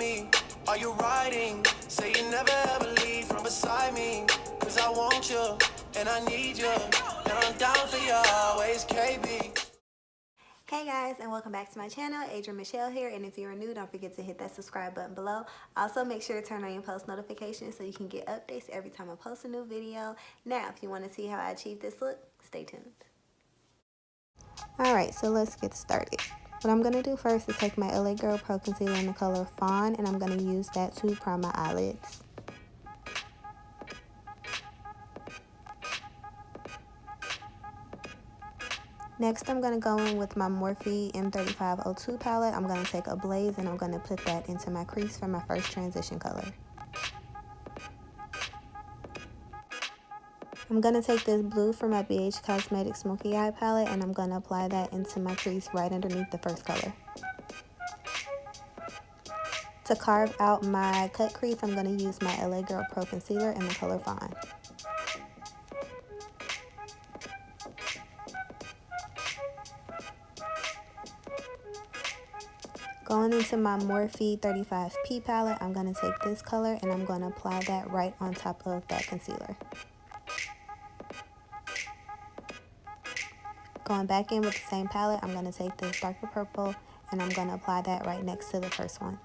me? Are you riding? Say you never ever leave from beside me. Cause I want you, and I need you, and I'm down for you always, KB. Hey guys, and welcome back to my channel. Adrienne Michelle here, and if you're new, don't forget to hit that subscribe button below. Also, make sure to turn on your post notifications so you can get updates every time I post a new video. Now, if you want to see how I achieve this look, stay tuned. Alright, so let's get started. What I'm going to do first is take my LA Girl Pro Concealer in the color Fawn, and I'm going to use that to prime my eyelids. Next, I'm going to go in with my Morphe M3502 palette. I'm going to take a Blaze and I'm going to put that into my crease for my first transition color. I'm going to take this blue from my BH Cosmetics Smoky Eye palette and I'm going to apply that into my crease right underneath the first color. To carve out my cut crease, I'm going to use my LA Girl Pro Concealer in the color Fawn. Going into my Morphe 35P palette, I'm going to take this color and I'm going to apply that right on top of that concealer. Going back in with the same palette, I'm going to take this darker purple and I'm going to apply that right next to the first one.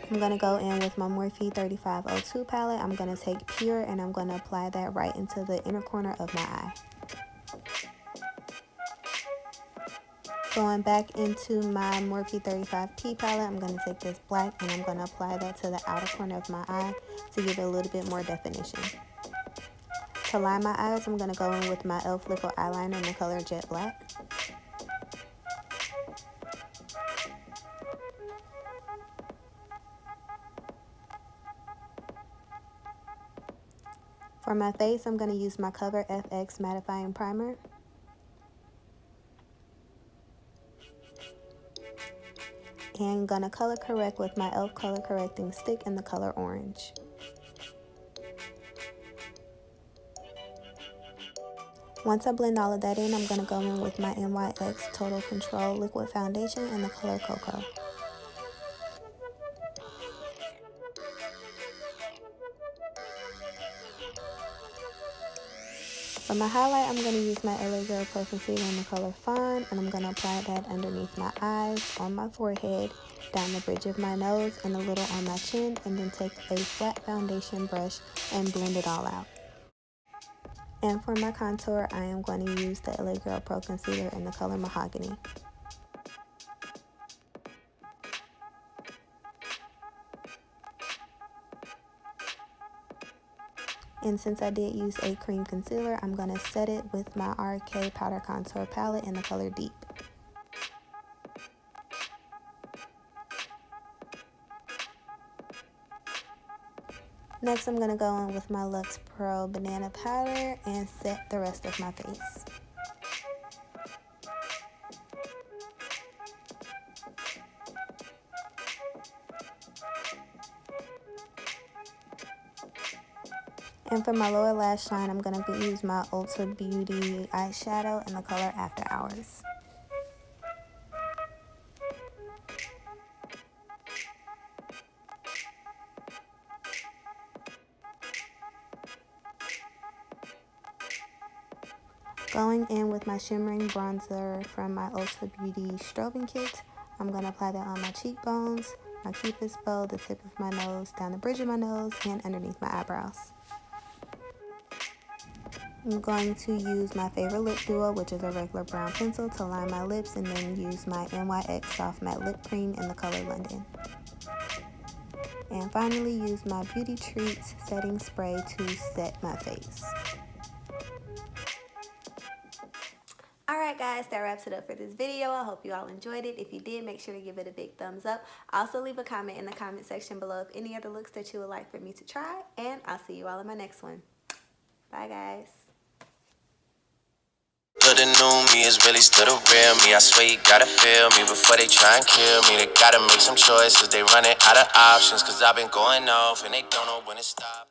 I'm going to go in with my Morphe 3502 palette. I'm going to take Pure and I'm going to apply that right into the inner corner of my eye. Going back into my Morphe 35P palette, I'm going to take this black and I'm going to apply that to the outer corner of my eye to give it a little bit more definition. To line my eyes, I'm going to go in with my e.l.f. liquid eyeliner in the color Jet Black. For my face, I'm going to use my Cover FX Mattifying Primer. And gonna color correct with my e.l.f. color correcting stick in the color orange. Once I blend all of that in, I'm gonna go in with my NYX Total Control liquid foundation in the color Cocoa. For my highlight, I'm going to use my LA Girl Pro Concealer in the color Fawn, and I'm going to apply that underneath my eyes, on my forehead, down the bridge of my nose, and a little on my chin, and then take a flat foundation brush and blend it all out. And for my contour, I am going to use the LA Girl Pro Concealer in the color Mahogany. And since I did use a cream concealer, I'm going to set it with my RK Powder Contour Palette in the color Deep. Next, I'm going to go in with my Luxe Pro Banana Powder and set the rest of my face. And for my lower lash line, I'm going to use my Ulta Beauty eyeshadow in the color After Hours. Going in with my shimmering bronzer from my Ulta Beauty Strobing Kit, I'm going to apply that on my cheekbones, my cupid's bow, the tip of my nose, down the bridge of my nose, and underneath my eyebrows. I'm going to use my favorite lip duo, which is a regular brown pencil, to line my lips, and then use my NYX Soft Matte Lip Cream in the color London. And finally use my Beauty Treats setting spray to set my face. Alright guys, that wraps it up for this video. I hope you all enjoyed it. If you did, make sure to give it a big thumbs up. Also leave a comment in the comment section below of any other looks that you would like for me to try. And I'll see you all in my next one. Bye guys. But the new me is really still the real me. I swear you gotta feel me before they try and kill me. They gotta make some choices. They running out of options. Cause I've been going off and they don't know when to stop.